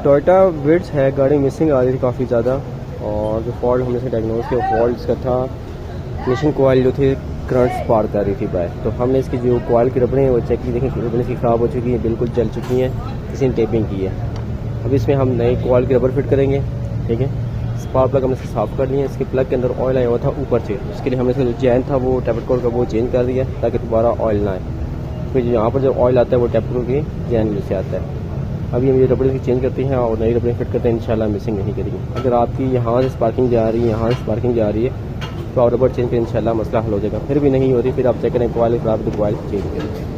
Toyota विड्स है, गाड़ी missing आ रही थी काफ़ी ज़्यादा, और जो फॉल्ट हमने से डायग्नोज किया फॉल्ट इसका था मिशन कोयल जो थी करंट स्पार्क कर रही थी बाइक। तो हमने इसकी जो कोयल की रबड़ें हैं वो चेक की, देखें रबड़ें इसकी ख़राब हो चुकी हैं, बिल्कुल जल चुकी हैं, किसी ने टेपिंग की है। अब इसमें हम नई कोयल की रबड़ फिट करेंगे। ठीक है, स्पार्क प्लग हमने साफ़ कर लिया, इसके प्लग के अंदर ऑयल आया हुआ था ऊपर से, उसके लिए हमने इसका जो चैन था वो टेपर कोड का वो चेंज कर दिया ताकि दोबारा ऑयल ना आए। फिर यहाँ पर जो ऑयल आता है वो टेपर कोड की चैन से आता है। अभी हम ये रबड़ें की चेंज करते हैं और नई रबड़ें फिट करते हैं, इंशाल्लाह मिसिंग नहीं करेंगे। अगर आपकी यहाँ से स्पार्किंग जा रही है, यहाँ से स्पार्किंग जा रही है, तो आप रबड़ चेंज करें, इंशाल्लाह मसला हल हो जाएगा। फिर भी नहीं हो रही, फिर आप चेक करें कोयल ख़राब तो कोयल चेंज करें।